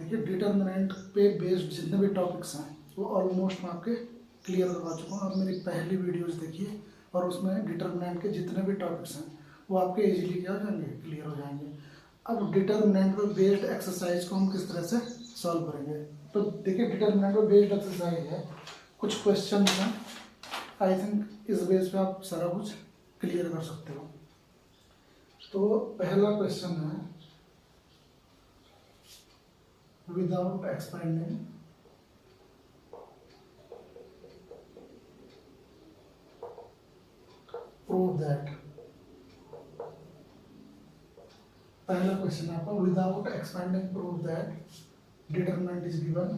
देखिए डिटर्मिनेंट पे बेस्ड जितने भी टॉपिक्स हैं वो ऑलमोस्ट मैं आपके क्लियर करवा चुका हूँ। आप मेरी पहली वीडियोस देखिए और उसमें डिटर्मिनेंट के जितने भी टॉपिक्स हैं वो आपके इजीली क्या हो जाएंगे, क्लियर हो जाएंगे। अब डिटर्मिनेंट पे बेस्ड एक्सरसाइज को हम किस तरह से सॉल्व करेंगे, तो देखिए डिटर्मिनेंट पे बेस्ड एक्सरसाइज है, कुछ क्वेश्चन हैं, आई थिंक इस बेस पे आप सारा कुछ क्लियर कर सकते हो। तो पहला क्वेश्चन है, without expanding prove that। पहला क्वेश्चन आपका without expanding prove that determinant is given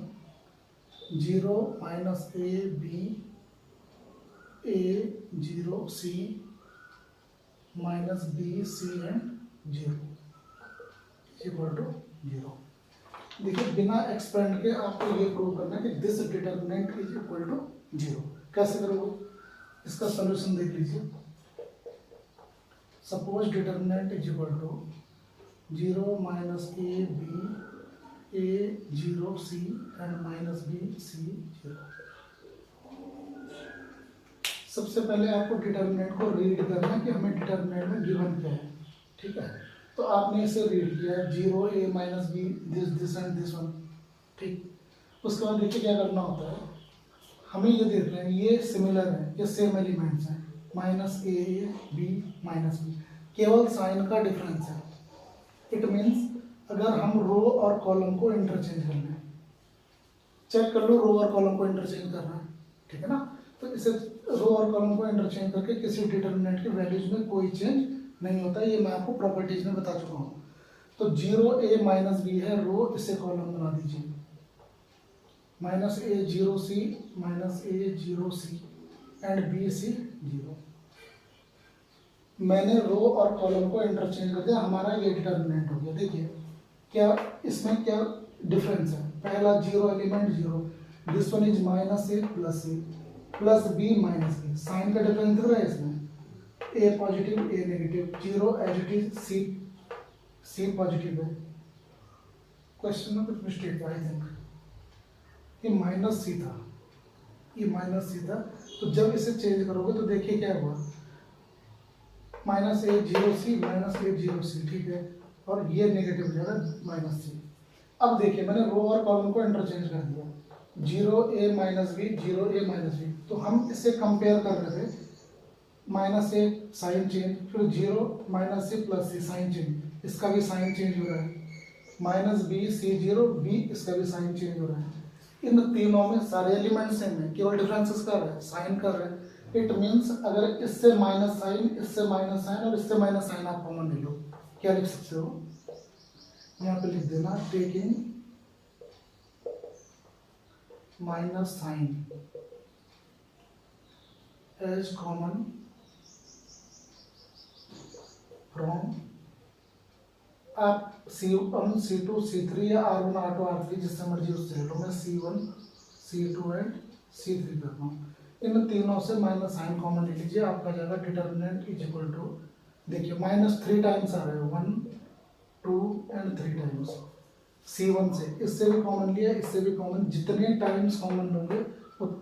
0 minus A B A 0 C minus B C and 0 equal to 0। देखिए बिना एक्सपेंड के आपको ये प्रूव करना है कि this determinant is equal to 0। कैसे करोगे, इसका सॉल्यूशन देख लीजिए। Suppose determinant is equal to 0 minus A B A 0 C and minus B C 0। सबसे पहले आपको डिटरमिनेंट को रीड करना है कि हमें डिटरमिनेंट में गिवन क्या है, ठीक है। तो आपने इसे रीड किया है 0 A minus B this and this one, ठीक। उसके बाद देखिए क्या करना होता है, हमें ये देख रहे हैं ये सिमिलर है, ये सेम एलिमेंट्स हैं, minus A B minus B, केवल साइन का डिफरेंस है। इट मीन्स अगर हम रो और कॉलम को इंटरचेंज कर लें, चेक कर लो रो और कॉलम को इंटरचेंज करना है, ठीक है ना। तो इसे रो और कॉलम को इंटरचेंज करके किसी डिटरमिनेंट की वैल्यूज में कोई चेंज नहीं होता, ये मैं आपको प्रॉपर्टीज में बता चुका हूँ। तो 0 ए माइनस बी है रो, इसे कॉलम बना दीजिए, minus A 0 C minus A 0 C and B C 0। मैंने रो और कॉलम को इंटरचेंज कर दिया, हमारा ये डिटरमिनेंट हो गया। देखिए क्या इसमें क्या डिफरेंस है, पहला 0 element 0, this one is minus A plus B minus B, sign का डिफरेंस दिख रहा है इसमें, A positive A negative, 0 as it is C positive है। क्वेश्चन में कुछ मिस्टेक आई थिंक, ये माइनस सी था, ये माइनस सी था। तो जब इसे चेंज करोगे तो देखिए क्या हुआ, minus A 0 C minus A 0 सी, ठीक है, और ये नेगेटिव हो जाएगा माइनस सी। अब देखिए मैंने रो और कॉलम को इंटरचेंज कर दिया, 0 A minus B 0 A minus B, तो हम इससे कंपेयर कर रहे थे, माइनस ए साइन चेंज, फिर 0 माइनस सी प्लस सी साइन चेंज, इसका भी साइन चेंज हो रहा है, माइनस बी सी 0 बी, इसका भी साइन चेंज हो रहा है। इन तीनों में सारे एलिमेंट सेम है, केवल डिफरेंसेस कर रहे हैं, साइन कर रहे हैं। इट मीन्स अगर इससे माइनस साइन, इससे माइनस साइन और इससे माइनस साइन आप कॉमन ले लो, क्या लिख सकते हो, यहाँ पे लिख देना taking minus sign as common from, आप C1 C2 C3 या R1 R2 R3 जिससे मर्जी उससे ले लो, मैं C1 C2 एंड C3 करता हूँ। इन तीनों से माइनस साइन कॉमन ले लीजिए, आपका जाएगा डिटरमिनेंट इज इक्वल टू, देखिए माइनस 3 टाइम्स आ रहे हो, 1 2 एंड 3 टाइम्स C1 से, इससे भी कॉमन लिया, इससे भी कॉमन, जितने टाइम्स कॉमन लोगे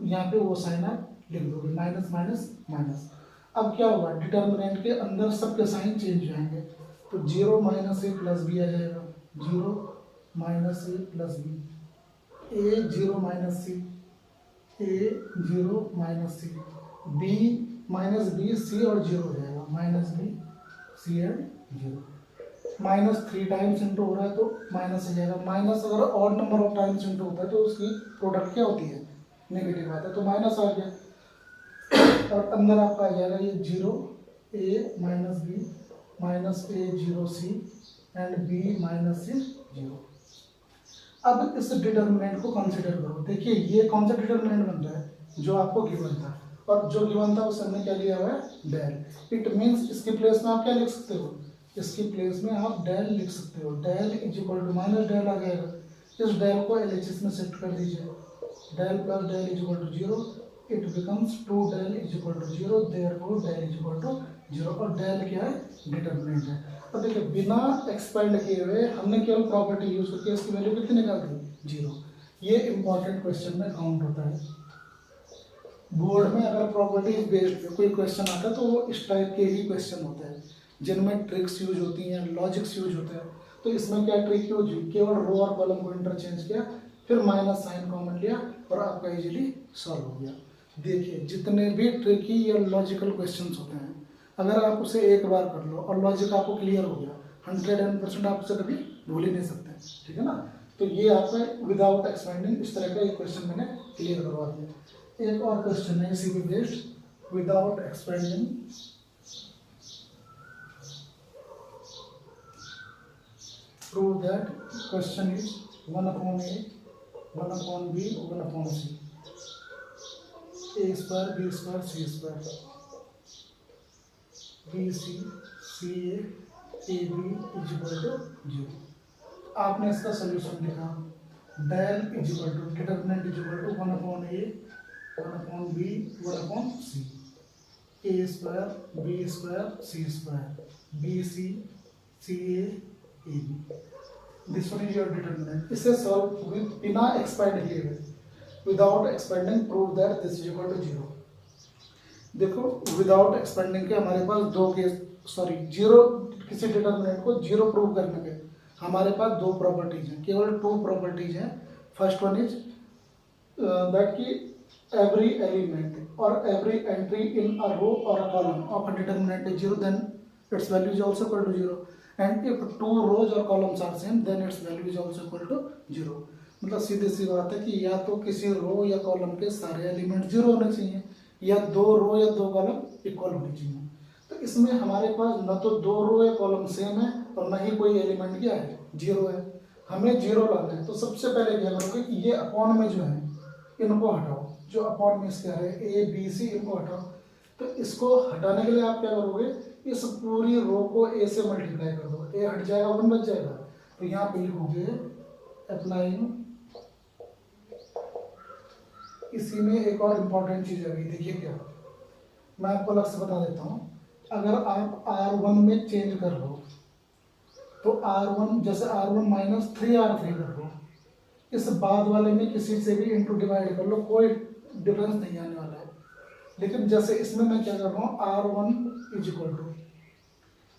यहाँ पे वो साइन आप लिख दोगे, माइनस माइनस माइनस। अब क्या होगा, डिटरमिनेंट के अंदर सबके साइन चेंज हो जाएंगे, तो 0 माइनस ए प्लस बी आ जाएगा, 0 minus A plus B, A 0 minus C A 0 minus C, B minus B C और 0 हो जाएगा, minus B C and 0। Minus 3 times into हो रहा है तो माइनस हो जाएगा, माइनस अगर odd number of times into होता है तो उसकी प्रोडक्ट क्या होती है, नेगेटिव आता है, तो माइनस आ गया। और अंदर आपका आ जाएगा ये 0 A minus B minus A 0 C and B minus C 0। अब इस डिटरमिनेंट को कंसीडर करो, देखिए ये कौन सा डिटरमिनेंट बन रहा है, जो आपको गिवन था, और जो गिवन था उस हमने क्या लिया हुआ है, डेल। इट मीन्स इसकी प्लेस में आप क्या लिख सकते हो, इसकी प्लेस में आप डेल लिख सकते हो, del is equal to minus del आ जाएगा, इस डेल को LHS में शिफ्ट कर दीजिए, del plus del is equal to 0, it becomes 2 del is equal to 0, therefore del is equal to zero, और डेल क्या है, डिटर्मिनेंट है। अब देखिए बिना एक्सपेंड किए हुए हमने केवल प्रॉपर्टी यूज करके इसकी वैल्यू कितनी निकाल दी, जीरो। ये इंपॉर्टेंट क्वेश्चन में काउंट होता है। बोर्ड में अगर प्रॉपर्टीज बेस्ड कोई क्वेश्चन आता है तो वो इस टाइप के ही क्वेश्चन होते हैं जिनमें ट्रिक्स यूज होती हैं, लॉजिक्स यूज होते हैं। तो इसमें क्या ट्रिक यूज हुई, केवल रो और कॉलम को इंटरचेंज किया, फिर माइनस साइन कॉमन लिया और आपका इजीली सॉल्व हो गया। देखिए जितने भी ट्रिकी या लॉजिकल क्वेश्चंस होते हैं, अगर आप उसे एक बार कर लो और लॉजिक आपको क्लियर हो गया, 100% आप उसे कभी भूल ही नहीं सकते, ठीक है ना। तो ये आपका विदाउट एक्सपेंडिंग इस तरह का एक क्वेश्चन मैंने क्लियर करवा दिया। एक और क्वेश्चन है इसी पे based, without expanding prove that question is 1 upon a, 1 upon b, 1 upon c, a square, b square, c square, b c, c a, a b is equal to 0। आपने इसका सोल्यूशन लिखा, del is equal to determinant is equal to 1 upon a, 1 upon b, 1 upon c, a square, b square, c square, b c, c a, a b। This one is your determinant. इसे solve बिना expand किए हुए, without expanding prove that this is equal to 0। देखो without expanding के हमारे पास दो case, sorry zero, किसी डिटर्मिनेंट को जीरो प्रूव करने के हमारे पास दो प्रॉपर्टीज हैं, केवल टू प्रॉपर्टीज हैं। फर्स्ट वन इज दैट की every element or every entry in a row or a column of a determinant is 0, then its value is also equal to 0, and if two rows or columns are same then its value is also equal to 0। मतलब सीधी सी बात है कि या तो किसी रो या column के सारे एलिमेंट जीरो होने चाहिए या दो रो या दो कॉलम इक्वल होने चाहिए। तो इसमें हमारे पास न तो दो रो या कॉलम सेम है और न ही कोई एलिमेंट क्या है, जीरो है। हमें जीरो लाना है तो सबसे पहले क्या करोगे कि ये अपॉन में जो है इनको हटाओ, जो अपॉन में इसके है ए बी सी, इनको हटाओ। तो इसको हटाने के लिए आप क्या करोगे, इस पूरी रो को ए से मल्टीप्लाई कर दो, ए हट जाएगा, वन बच जाएगा। तो यहाँ पे लिखोगे अप्लाइंग, इसी में एक और इम्पोर्टेंट चीज आ गई, देखिए क्या, मैं आपको अलग से बता देता हूँ। अगर आप R1 में चेंज कर लो तो R1 जैसे R1 माइनस 3R3 कर लो, इस बाद वाले में किसी से भी इंटू डिवाइड कर लो, कोई डिफरेंस नहीं आने वाला है। लेकिन जैसे इसमें मैं क्या कर रहा हूँ, R1 इज इक्वल टू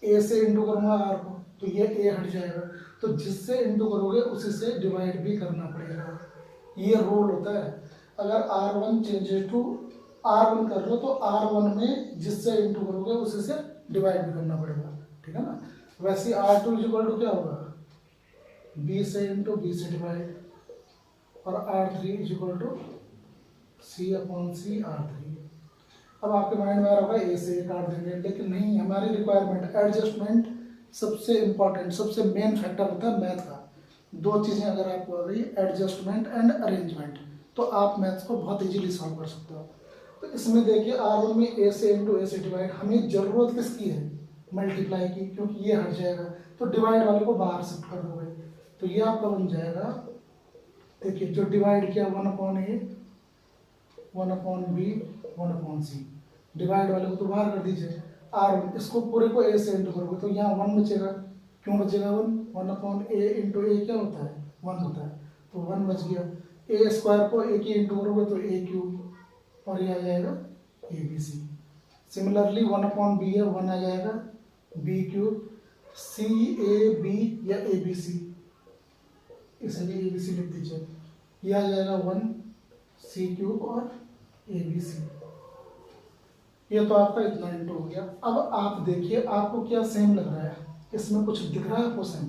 ए से इंटू करूंगा R को, तो ये ए हट जाएगा, तो जिससे इंटू करोगे उसी से डिवाइड भी करना पड़ेगा। ये रूल होता है, अगर R1 चेंजेस टू R1 कर लो तो R1 में जिससे इंटू करोगे उसी से डिवाइड भी करना पड़ेगा, ठीक है ना। वैसे R2 इज इक्वल टू क्या होगा, B से इंटू B से डिवाइड, और R3 is equal to C upon C R3। अब आपके माइंड में आ रहा होगा ए से काट देंगे, लेकिन नहीं, हमारी रिक्वायरमेंट एडजस्टमेंट सबसे इंपॉर्टेंट, सबसे मेन फैक्टर होता है मैथ का। दो चीज़ें अगर आपको आ गई, एडजस्टमेंट एंड अरेंजमेंट, तो आप मैथ्स को बहुत इजीली सॉल्व कर सकते हो। तो इसमें देखिए R1 में ए से इंटू ए से डिवाइड, हमें ज़रूरत किसकी है, मल्टीप्लाई की, क्योंकि ये हट जाएगा तो डिवाइड वाले को बाहर शिफ्ट कर दोगे, तो ये आपका बन जाएगा, देखिए जो डिवाइड किया 1 अपॉन ए, 1 अपॉन बी, 1 अपॉन सी, डिवाइड वाले को तो बाहर कर दीजिए। R1 इसको पूरे को ए से इंटू करोगे तो यहाँ 1 बचेगा, क्यों बचेगा 1 अपॉन ए इंटू ए क्या होता है, 1 होता है, तो 1 बच गया। ए स्क्वायर को ए की इंटू करोगे तो ए क्यूब, और ये आ जाएगा A B C. Similarly 1 upon B है, 1 आ जाएगा B cube, C A B या ए बी सी, इसे भी ए बी सी लिख दीजिए, ये आ जाएगा 1 सी क्यूब और ए बी सी। ये तो आपका इतना इंटू हो गया। अब आप देखिए आपको क्या सेम लग रहा है, इसमें कुछ दिख रहा है आपको सेम,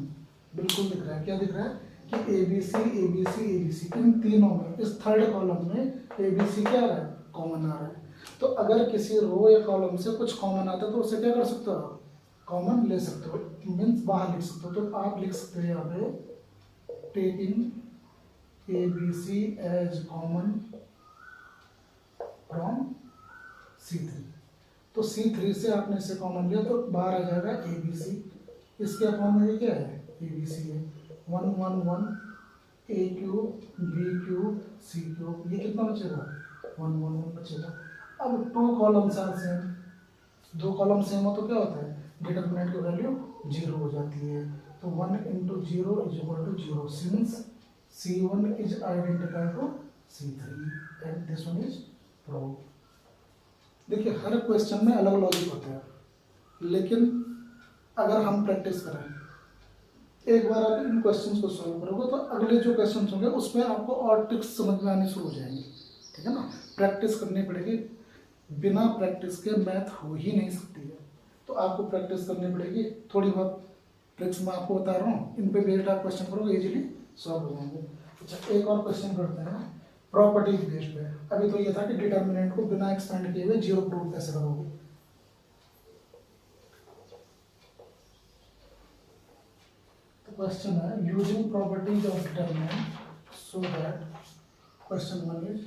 बिल्कुल दिख रहा है। क्या दिख रहा है कि A B C, A B C, A B C, इन तीनों में, इस थर्ड कॉलम में ए बी सी क्या आ रहा है, कॉमन आ रहा है। तो अगर किसी रो या कॉलम से कुछ कॉमन आता है तो उसे क्या कर सकते हो आप, कॉमन ले सकते हो, मीन्स बाहर लिख सकते हो। तो आप लिख सकते हो यहाँ पे taking A B C as common from C3, तो C3 से आपने इसे कॉमन लिया तो बाहर आ जाएगा ए बी सी, इसके अपॉन में क्या है, ए बी सी है, 1 1 1 ए क्यूब बी क्यूब सी क्यूब, ये कितना बचेगा, 1 1 1 बचेगा। अब टू कॉलम्स आर सेम, दो कॉलम सेम हो तो क्या होता है, डिटर्मिनेंट की वैल्यू 0 हो जाती है। तो 1 × 0 = 0 since C1 is identical to C3 and this one is proved। देखिए हर क्वेश्चन में अलग लॉजिक होते हैं, लेकिन अगर हम प्रैक्टिस करें, एक बार आप इन क्वेश्चंस को सॉल्व करोगे तो अगले जो क्वेश्चंस होंगे उसमें आपको और ट्रिक्स समझ में आनी शुरू हो जाएंगी, ठीक है ना। प्रैक्टिस करनी पड़ेगी, बिना प्रैक्टिस के मैथ हो ही नहीं सकती है। तो आपको प्रैक्टिस करनी पड़ेगी, थोड़ी बहुत ट्रिक्स मैं आपको बता रहा हूँ, इन पे बेस्ड आप क्वेश्चन करोगे इजीली सॉल्व हो जाएंगे। अच्छा एक और क्वेश्चन करते हैं प्रॉपर्टीज बेस्ड पे। अभी तो ये था कि डिटर्मिनेंट को बिना एक्सपेंड किए हुए 0 प्रूव कैसे करोगे। तो क्वेश्चन है using properties of determinant so that, question 1 is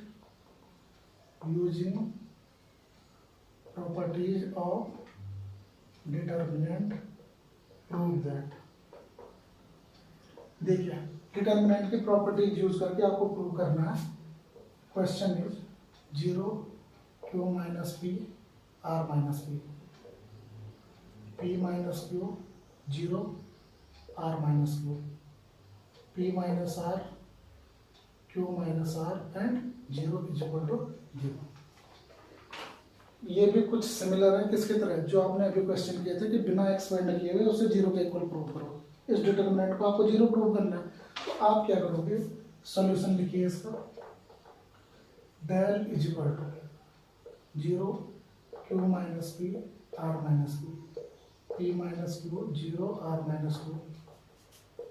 using properties of determinant prove that. देखिए डिटर्मिनेंट की प्रॉपर्टीज यूज करके आपको प्रूव करना है। Question is 0 q - p r - p, p - q 0 r - q, p - r q - r and 0 = 0। ये भी कुछ similar है, किसकी तरह, जो आपने अभी क्वेश्चन किए थे कि बिना एक्सपेंड किए हुए उसे 0 के इक्वल प्रूव करो। इस डिटर्मिनेंट को आपको 0 प्रूव करना है, तो आप क्या करोगे, सॉल्यूशन लिखिए इसका, del = 0 q - p r - p, p - q 0 r - q,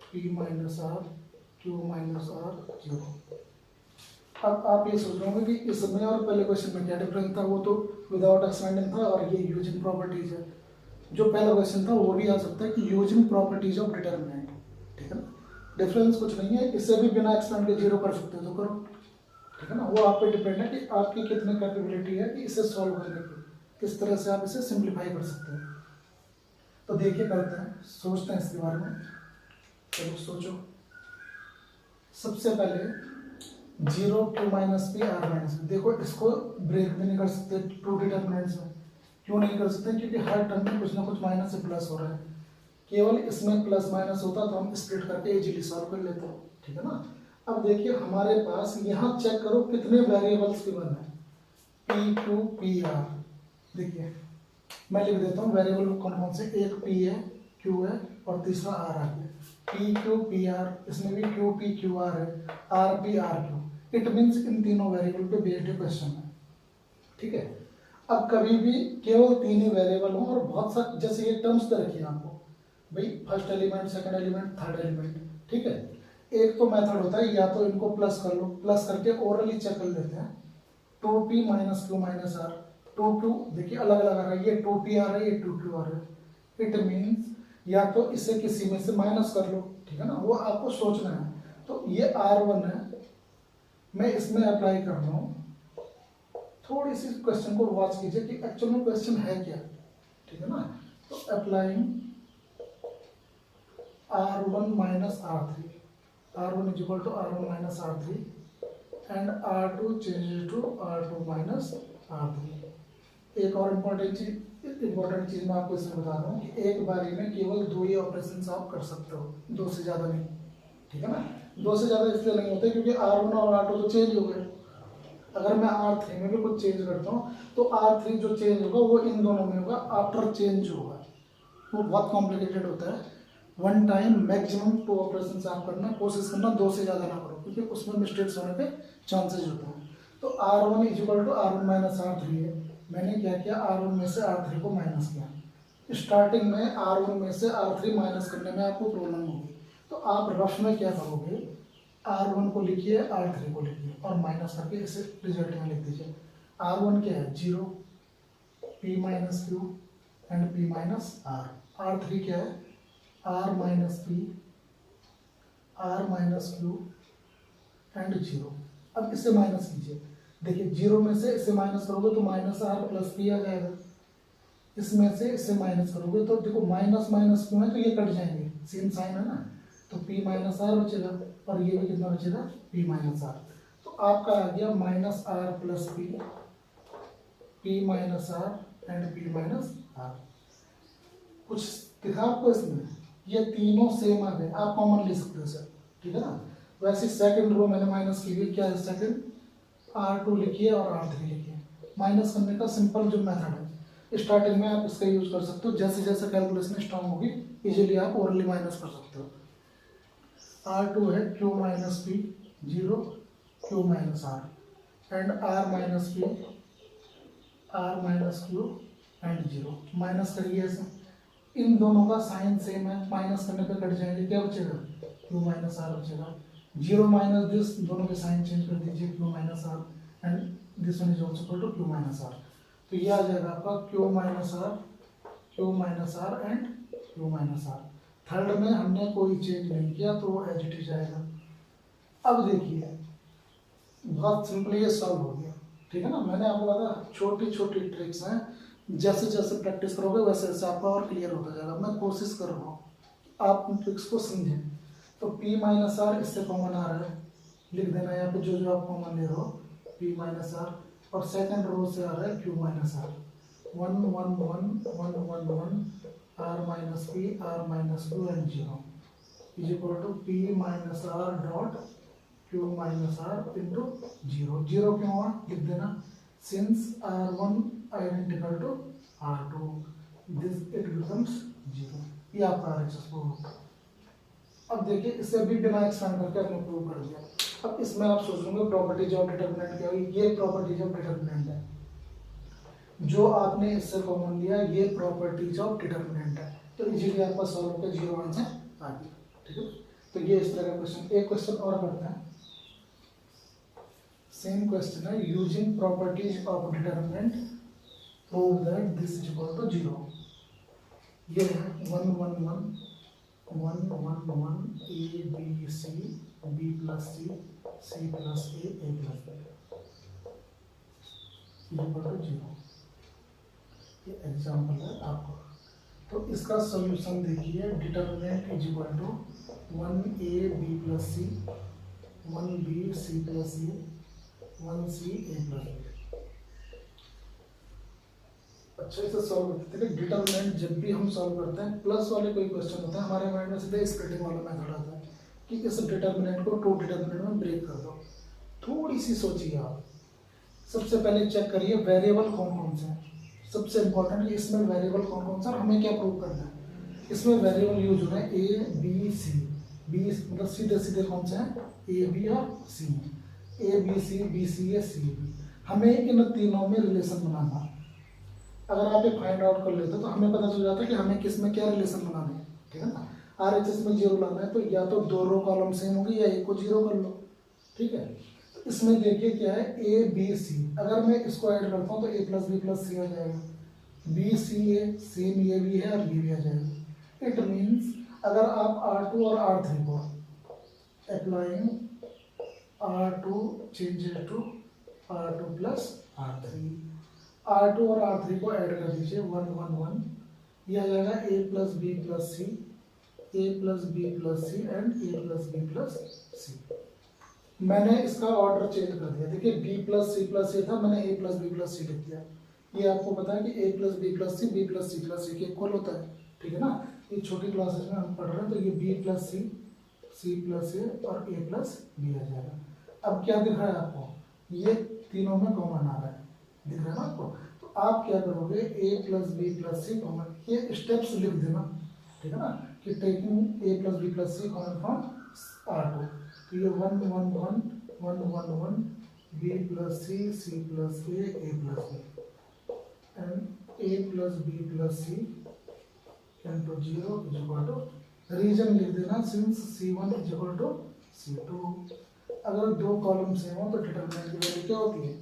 p - r q - r 0। अब आप ये सोच रहे होंगे कि इसमें और पहले क्वेश्चन में क्या डिफरेंस था, वो तो विदाउट एक्सपेंडिंग था और ये यूजिंग प्रॉपर्टीज है। जो पहला क्वेश्चन था वो भी आ सकता है कि यूजिंग प्रॉपर्टीज ऑफ डिटर्मिनेंट, ठीक है ना। डिफरेंस कुछ नहीं है, इससे भी बिना एक्सपेंड के 0 कर सकते हो तो करो, ठीक है ना। वो आप पे डिपेंड है कि आपकी कितनी कैपेबिलिटी है कि इसे सॉल्व करने की, किस तरह से आप इसे सिंप्लीफाई कर सकते हैं। तो देखिए करते हैं, सोचते हैं इसके बारे में। चलो सोचो, सबसे पहले 0 q - p r - p, देखो इसको ब्रेक भी नहीं कर सकते टू डिटर्मिनेंट्स में। क्यों नहीं कर सकते, क्योंकि हर टर्म में कुछ ना कुछ माइनस से प्लस हो रहा है। केवल इसमें प्लस माइनस होता तो हम स्प्लिट करके इजीली सॉल्व कर लेते हैं, ठीक है ना। अब देखिए हमारे पास यहाँ चेक करो कितने वेरिएबल्स गिवन है, p q p r। देखिए मैं लिख देता हूँ वेरिएबल कौन कौन से, एक p है, q है और तीसरा r आ गया। p q p r, इसमें भी q p q r है, r p r q। It means in तीनों वेरिएबल पे बेस्ड क्वेश्चन है, ठीक है। अब कभी भी केवल 3 ही वेरिएबल हो और बहुत सा, जैसे ये टर्म्स तो रखिए आपको भाई, first element, second element, third element, ठीक है। एक तो मेथड होता है, या तो इनको प्लस कर लो, प्लस करके ओरली चेक कर लेते हैं। 2p - q - r, 2q देखिए अलग अलग आ रहा है, ये 2p आ रहा है, ये 2q आ रहा है। इट मीन्स या तो इसे किसी में से माइनस कर लो, ठीक है ना, वो आपको सोचना है। तो ये r1 है, मैं इसमें अप्लाई कर रहा हूँ। थोड़ी सी क्वेश्चन को वॉच कीजिए कि एक्चुअल में क्वेश्चन है क्या, ठीक है ना। तो applying r1 - r3, r1 = r1 - r3 and r2 change to r2 - r3। एक और इम्पोर्टेंट चीज मैं आपको इसमें बता रहा हूँ कि एक बारी में केवल 2 ही ऑपरेशंस आप कर सकते हो, 2 से ज़्यादा नहीं, ठीक है ना। 2 से ज़्यादा इसलिए नहीं होते क्योंकि r1 और r2 तो चेंज हो गए। अगर मैं r3 में भी कुछ चेंज करता हूँ तो r3 जो चेंज होगा वो इन दोनों में होगा, आफ्टर चेंज होगा। वो बहुत कॉम्प्लिकेटेड होता है। वन टाइम मैक्सिमम 2 ऑपरेशंस आप करना, कोशिश करना 2 से ज़्यादा ना करो, क्योंकि उसमें मिस्टेक्स होने के चांसेस होते हैं। तो r1 = r1 - r3 है। मैंने क्या किया, r1 में से r3 को माइनस किया। स्टार्टिंग में r1 में से r3 माइनस करने में आपको प्रॉब्लम होगी, तो आप रफ में क्या करोगे, r1 को लिखिए, r3 को लिखिए और माइनस करके इसे रिजल्ट में लिख दीजिए। r1 क्या है, 0, p - q and p - r। r3 क्या है, r - p, r - q and 0। अब इसे माइनस कीजिए, देखिए 0 में से इसे माइनस करोगे तो -r + p आ जाएगा। इसमें से इसे माइनस करोगे तो देखो माइनस माइनस क्यों है, तो ये कट जाएंगे, सेम साइन है ना, तो p - r बचेगा और ये भी कितना बचेगा, p - r। तो आपका आ गया -r + p, p - r and p - R. कुछ दिखा आपको इसमें, ये तीनों सेम आ गए, आप कॉमन ले सकते हो सर, ठीक है ना। वैसे सेकंड रो मैंने माइनस की हुई, क्या है सेकंड, R2 लिखिए और R3 लिखिए। माइनस करने का सिंपल जो मेथड है, स्टार्टिंग में आप इसका यूज कर सकते हो, जैसे जैसे कैलकुलेशन स्ट्रांग होगी इजीली आप ओरली माइनस कर सकते हो। R2 है Q minus P 0 Q minus R and R minus P R minus Q and 0। Minus करिए ऐसे, इन दोनों का साइन सेम है, माइनस करने पे कट जाएंगे, क्या बचेगा Q माइनस R बचेगा। 0 माइनस दिस, दोनों के साइन चेंज कर दीजिए, Q minus R and this one is also equal to Q minus R। तो ये आ जाएगा आपका Q minus R and Q minus R। Third में हमने कोई चेंज नहीं किया तो वो एज इट इज आएगा। अब देखिए बहुत सिंपली ये सॉल्व हो गया, ठीक है ना। मैंने आपको बताया छोटी छोटी ट्रिक्स हैं, जैसे जैसे प्रैक्टिस करोगे वैसे वैसे आपका और क्लियर होता जाएगा। मैं कोशिश कर रहा हूँ आप उन ट्रिक्स को समझें। तो P माइनस आर इससे कॉमन आ रहा है, लिख देना यहाँ पे जो जो आप कॉमन ले रहे हो, P माइनस आर, और सेकंड रो से आ रहा है Q माइनस आर। 1 1 1 1 1 1 R minus P R minus Q and 0 is equal to P minus R dot Q minus R into 0। 0 क्यों हुआ लिख देना, since R1 identical to R2 this it becomes 0। ये आपका RHS प्रूव। अब देखिए इसे भी बिना एक्सपेंड करके आपने प्रूव कर दिया। अब इसमें आप सोच रहे प्रॉपर्टीज ऑफ डिटरमिनेंट क्या हुई, ये प्रॉपर्टीज ऑफ डिटरमिनेंट है जो आपने इससे कॉमन लिया, ये प्रॉपर्टीज ऑफ डिटरमिनेंट है। तो इजीली आपका सॉल्व होकर 0 आंसर आ गया, ठीक है। तो ये इस तरह का क्वेश्चन। एक क्वेश्चन और करते हैं, सेम क्वेश्चन है, using properties of determinant prove that this is equal to 0। ये है 1 1 1 1 1 1 A B C B plus C C plus A plus B equal to 0। ये एग्जाम्पल है आपको। तो इसका सॉल्यूशन देखिए, determinant is equal to 1A B plus C 1B C plus A 1C A plus B। अच्छे से solve करते हैं। डिटरमिनेंट जब भी हम सॉल्व करते हैं, प्लस वाले कोई क्वेश्चन होता है हमारे माइंड में सीधे स्प्लिटिंग वाला मेथड आता है कि इस डिटरमिनेंट को 2 डिटरमिनेंट में ब्रेक कर दो। थोड़ी सी सोचिए आप, सबसे पहले चेक करिए वेरिएबल कौन कौन से हैं। सबसे इंपॉर्टेंट कि इसमें वेरिएबल कौन कौन सा, हमें क्या प्रूव करना है। इसमें वेरिएबल यूज हो रहे हैं A B C। B मतलब सीधे सीधे कौन से हैं, A B और C। A B C B C A C B। हमें इन तीनों में रिलेशन बनाना। अगर आप ये फाइंड आउट कर लेते तो हमें पता चल जाता है कि हमें किस में क्या रिलेशन बनाने हैं, ठीक है ना। RHS में 0 लाना है तो या तो 2 रो कॉलम सेम होगी या एक को 0 कर लो, ठीक है। तो इसमें देखिए क्या है A B C, अगर मैं इसको ऐड करता हूँ तो A plus B plus C आ जाएगा। B C A सेम ये भी है और ये भी आ जाएगा। इट मीन्स अगर आप R2 और R3 को applying R2 changes to R2 plus R3, R2 और R3 को ऐड कर दीजिए 1 1 1, ये आ जाएगा A plus B plus C A plus B plus C and A plus B plus C। मैंने इसका ऑर्डर चेंज कर दिया, देखिए B plus C plus A था, मैंने A plus B plus C लिख दिया। ये आपको पता है कि A plus B plus C B plus C plus A के इक्वल होता है, ठीक है ना। ये छोटी क्लासेस में हम पढ़ रहे हैं तो ये B plus C C plus A और A प्लस B आ जाएगा। अब क्या दिख रहा है आपको, ये तीनों में कॉमन आ रहा है, दिख रहा है ना आपको। तो आप क्या करोगे, A plus B plus C common, ये स्टेप्स लिख देना, ठीक है ना, कि taking A plus B plus C common from R2। तो ये 1 1 1 1 1 1 B plus C C plus A plus B and A plus B plus C into 0 is equal to reason लिख देना, since C1 is equal to C2। अगर 2 column same हो तो determinant की value क्या होती है,